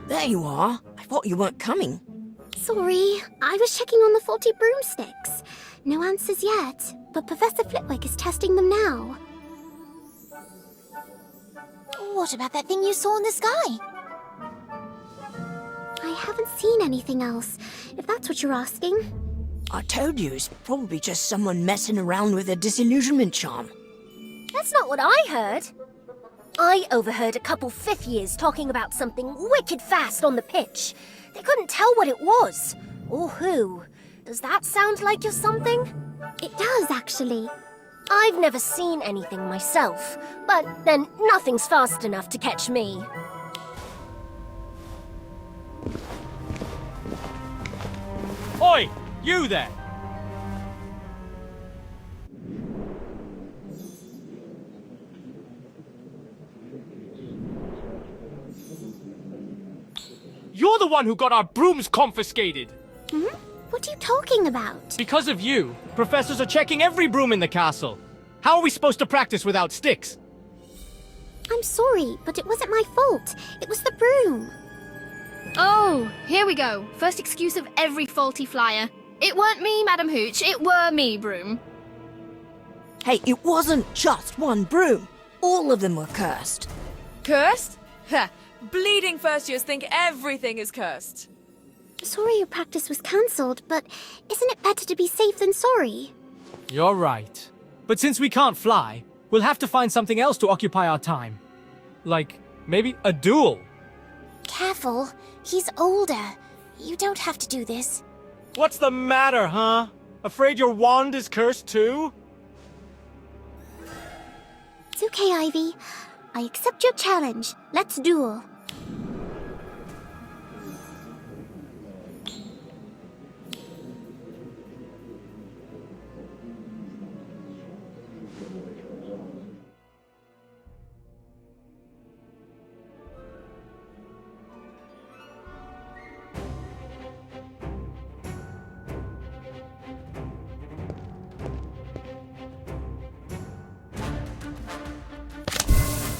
There you are. I thought you weren't coming. Sorry, I was checking on the faulty broomsticks. No answers yet, but Professor Flitwick is testing them now. What about that thing you saw in the sky? I haven't seen anything else, if that's what you're asking. I told you, it's probably just someone messing around with a disillusionment charm. That's not what I heard. I overheard a couple fifth years talking about something wicked fast on the pitch. They couldn't tell what it was, or who. Does that sound like you're something? It does, actually. I've never seen anything myself, but then nothing's fast enough to catch me. Oi! You there! You're the one who got our brooms confiscated! What are you talking about? Because of you, professors are checking every broom in the castle. How are we supposed to practice without sticks? I'm sorry, but it wasn't my fault. It was the broom. Oh, here we go. First excuse of every faulty flyer. It weren't me, Madam Hooch. It were me, Broom. Hey, it wasn't just one broom. All of them were cursed. Cursed? Ha! Bleeding first years think everything is cursed. Sorry your practice was cancelled, but isn't it better to be safe than sorry? You're right. But since we can't fly, we'll have to find something else to occupy our time. Like, maybe a duel. Careful, he's older. You don't have to do this. What's the matter, huh? Afraid your wand is cursed too? It's okay, Ivy. I accept your challenge. Let's duel.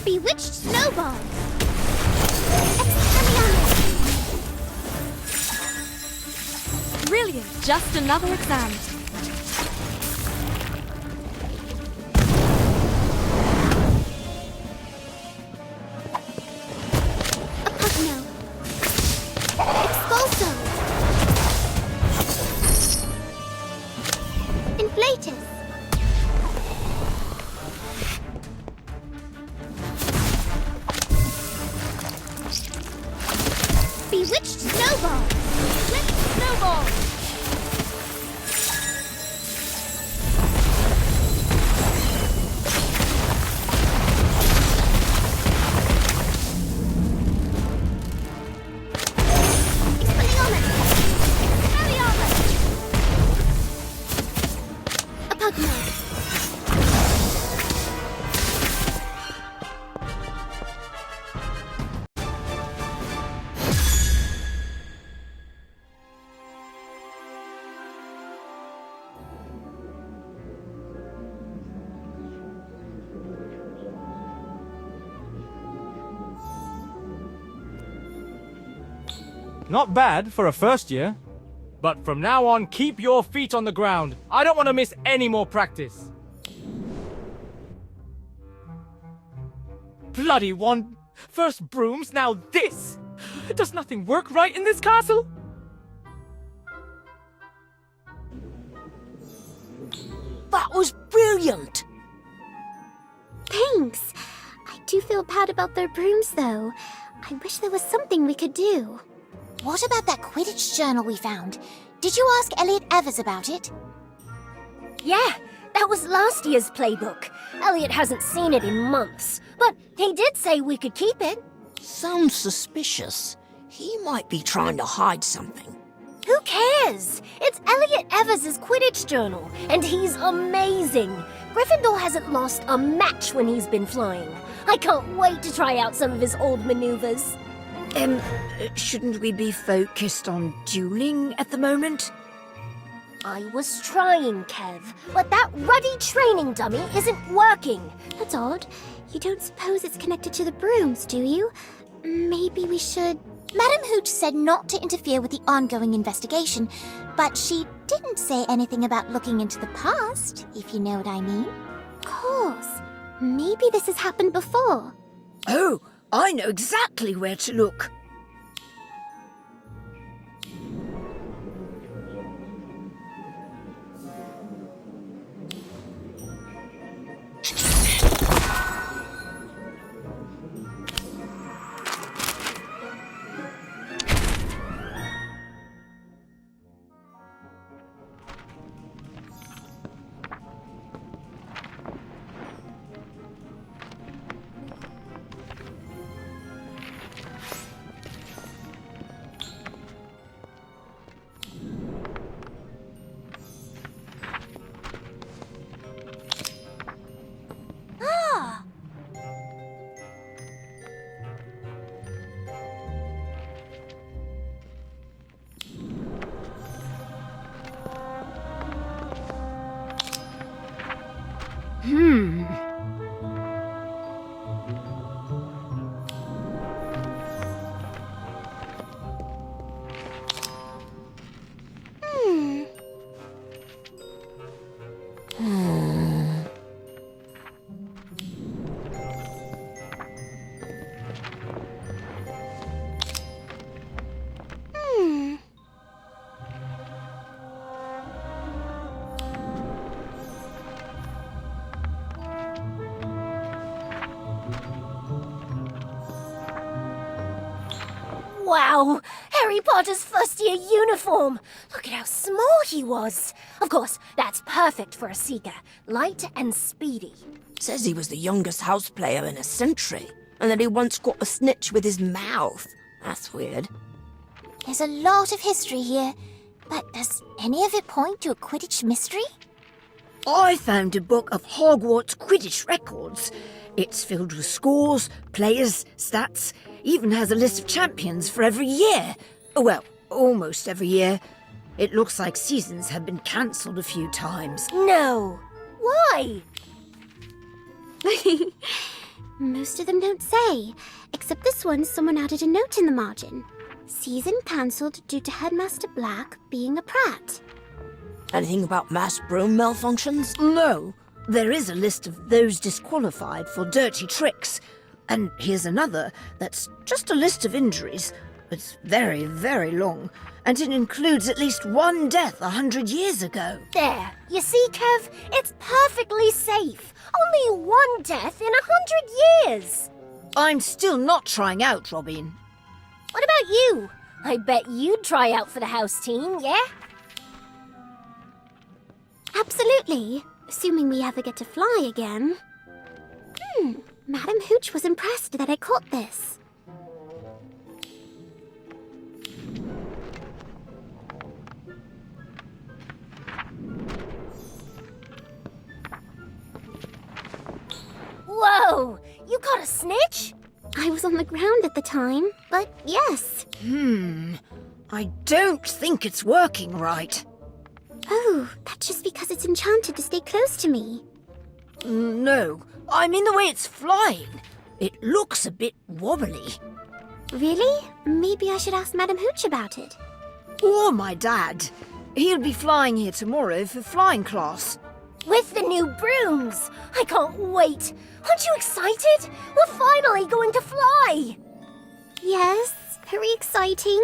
Bewitched snowball! Brilliant, just another exam. A pugno. Expulso. Inflatus. Bewitched snowball! Flip snowball! A pugno. Not bad for a first year. But from now on, keep your feet on the ground. I don't want to miss any more practice. Bloody one. First brooms, now this. Does nothing work right in this castle? That was brilliant! Thanks. I do feel bad about their brooms, though. I wish there was something we could do. What about that Quidditch journal we found? Did you ask Elliot Evers about it? Yeah, that was last year's playbook. Elliot hasn't seen it in months, but he did say we could keep it. Sounds suspicious. He might be trying to hide something. Who cares? It's Elliot Evers' Quidditch journal, and he's amazing. Gryffindor hasn't lost a match when he's been flying. I can't wait to try out some of his old maneuvers. Shouldn't we be focused on dueling at the moment? I was trying, Kev, but that ruddy training dummy isn't working. That's odd. You don't suppose it's connected to the brooms, do you? Maybe we should Madam Hooch said not to interfere with the ongoing investigation, but she didn't say anything about looking into the past, if you know what I mean. Of course. Maybe this has happened before. Oh, I know exactly where to look. Wow! Harry Potter's first year uniform! Look at how small he was! Of course, that's perfect for a seeker. Light and speedy. Says he was the youngest house player in a century, and that he once caught a snitch with his mouth. That's weird. There's a lot of history here, but does any of it point to a Quidditch mystery? I found a book of Hogwarts Quidditch records. It's filled with scores, players, stats, even has a list of champions for every year. Well, almost every year. It looks like seasons have been cancelled a few times. No! Why? Most of them don't say, except this one someone added a note in the margin. Season cancelled due to Headmaster Black being a prat. Anything about mass broom malfunctions? No, there is a list of those disqualified for dirty tricks. And here's another that's just a list of injuries. It's very, very long, and it includes at least one death 100 years ago. There. You see, Kev? It's perfectly safe. Only one death in 100 years. I'm still not trying out, Robin. What about you? I bet you'd try out for the house team, yeah? Absolutely, assuming we ever get to fly again. Madam Hooch was impressed that I caught this. Whoa! You caught a snitch? I was on the ground at the time, but yes. I don't think it's working right. Oh, that's just because it's enchanted to stay close to me. No, I mean the way it's flying. It looks a bit wobbly. Really? Maybe I should ask Madam Hooch about it. Or my dad. He'll be flying here tomorrow for flying class. With the new brooms! I can't wait! Aren't you excited? We're finally going to fly! Yes, very exciting.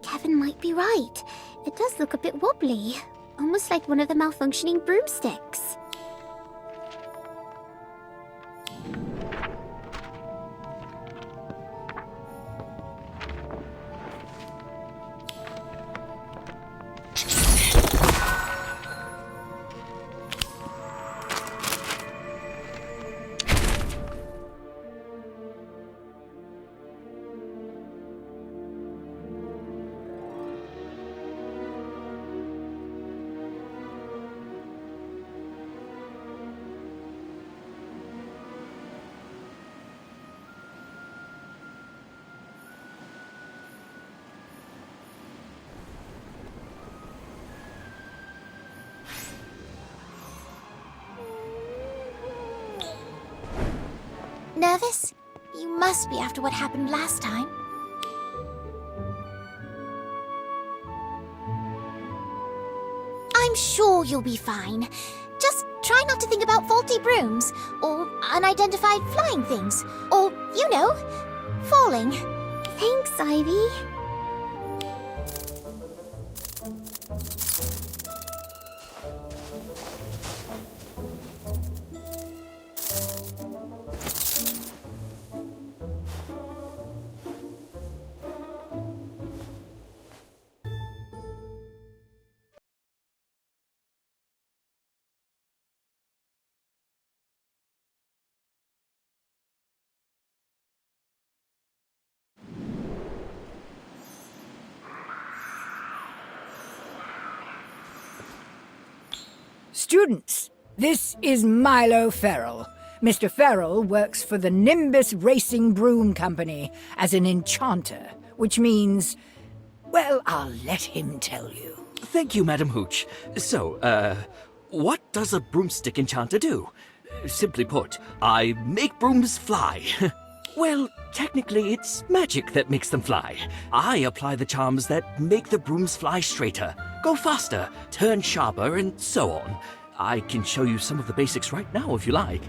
Kevin might be right. It does look a bit wobbly. Almost like one of the malfunctioning broomsticks. Nervous? You must be after what happened last time. I'm sure you'll be fine. Just try not to think about faulty brooms, or unidentified flying things, or, falling. Thanks, Ivy. Students, this is Milo Ferrell. Mr. Ferrell works for the Nimbus Racing Broom Company as an enchanter, which means, well, I'll let him tell you. Thank you, Madam Hooch. So, what does a broomstick enchanter do? Simply put, I make brooms fly. Well, technically, it's magic that makes them fly. I apply the charms that make the brooms fly straighter, go faster, turn sharper, and so on. I can show you some of the basics right now if you like.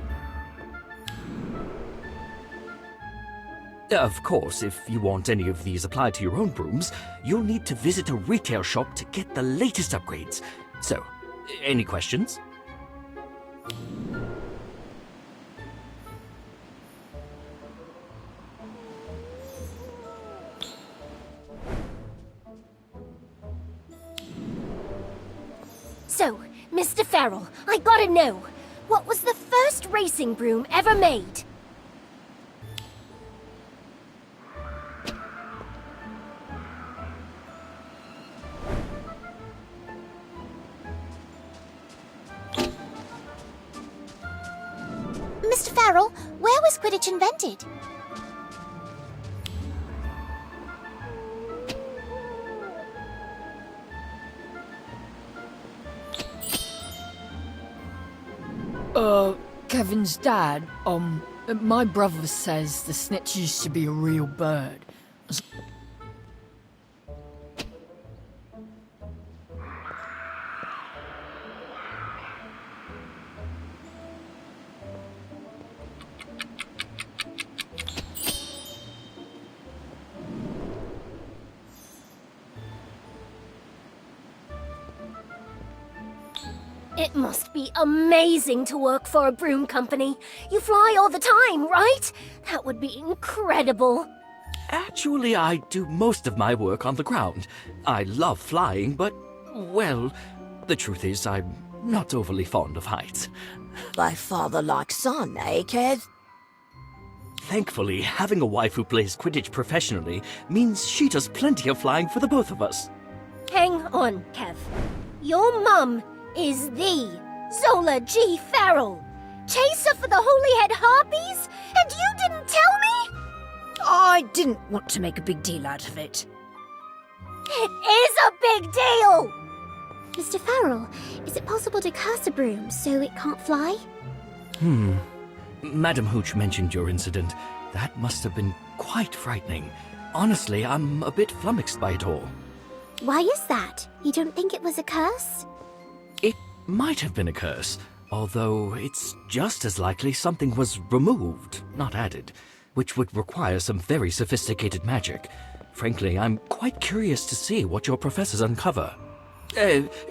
Of course, if you want any of these applied to your own brooms, you'll need to visit a retail shop to get the latest upgrades. So, any questions? So, Mr. Ferrell, I gotta know, what was the first racing broom ever made? Mr. Farrell, where was Quidditch invented? Kevin's dad, my brother says the snitch used to be a real bird. It must be amazing to work for a broom company. You fly all the time, right? That would be incredible. Actually, I do most of my work on the ground. I love flying, but, well, the truth is I'm not overly fond of heights. Like father, like son, eh, Kev? Thankfully, having a wife who plays Quidditch professionally means she does plenty of flying for the both of us. Hang on, Kev. Your mum is the Zola G. Farrell, chaser for the Holy Head Harpies, and you didn't tell me? I didn't want to make a big deal out of it. It is a big deal! Mr. Farrell, is it possible to curse a broom so it can't fly? Madam Hooch mentioned your incident. That must have been quite frightening. Honestly, I'm a bit flummoxed by it all. Why is that? You don't think it was a curse? It might have been a curse, although it's just as likely something was removed, not added, which would require some very sophisticated magic. Frankly, I'm quite curious to see what your professors uncover.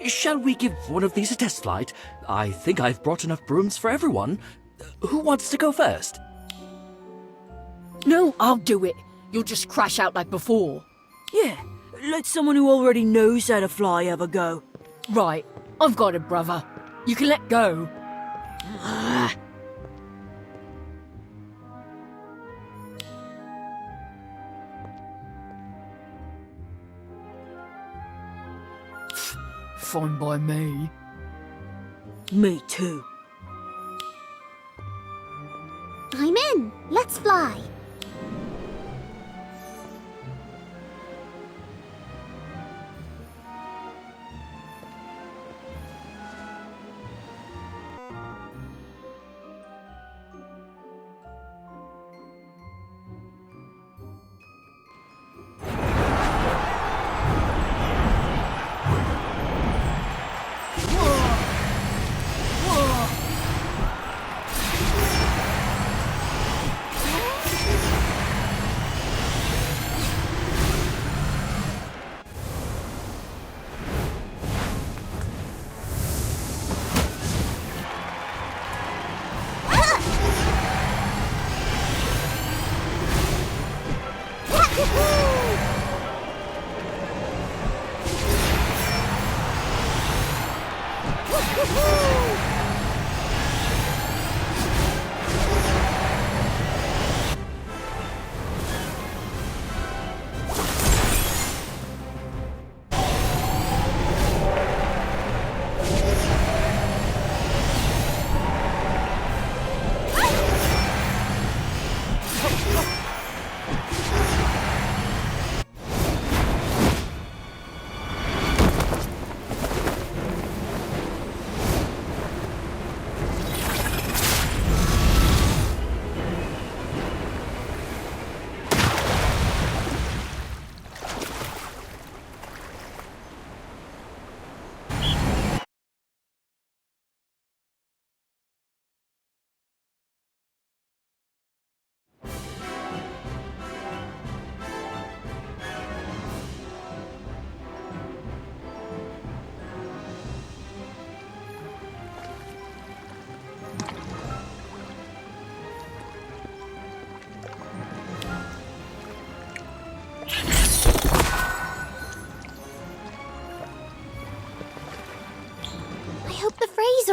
Shall we give one of these a test flight? I think I've brought enough brooms for everyone. Who wants to go first? No, I'll do it. You'll just crash out like before. Yeah, let someone who already knows how to fly have a go. Right, I've got it, brother. You can let go. Fine by me. Me too. I'm in. Let's fly.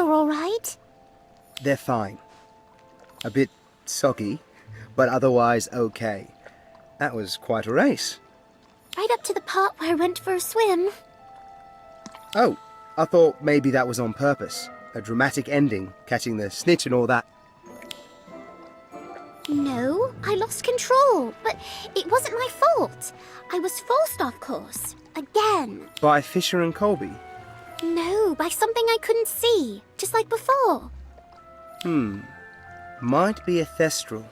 are all right? They're fine. A bit soggy, but otherwise okay. That was quite a race. Right up to the part where I went for a swim. Oh, I thought maybe that was on purpose. A dramatic ending, catching the snitch and all that. No, I lost control, but it wasn't my fault. I was forced off course. Again. By Fisher and Colby? No, by something I couldn't see, just like before. Might be a thestral.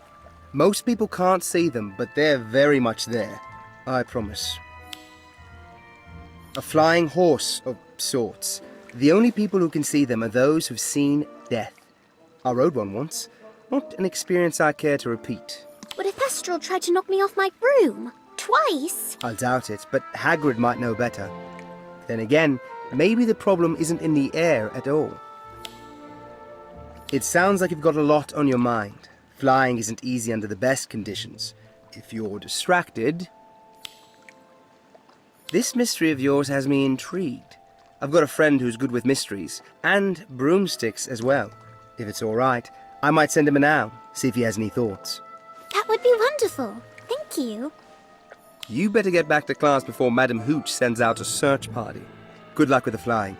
Most people can't see them, but they're very much there. I promise. A flying horse of sorts. The only people who can see them are those who've seen death. I rode one once. Not an experience I care to repeat. But a thestral tried to knock me off my broom. Twice. I doubt it, but Hagrid might know better. Then again, maybe the problem isn't in the air at all. It sounds like you've got a lot on your mind. Flying isn't easy under the best conditions. If you're distracted... This mystery of yours has me intrigued. I've got a friend who's good with mysteries, and broomsticks as well. If it's all right, I might send him a noun, see if he has any thoughts. That would be wonderful. Thank you. You better get back to class before Madam Hooch sends out a search party. Good luck with the flying.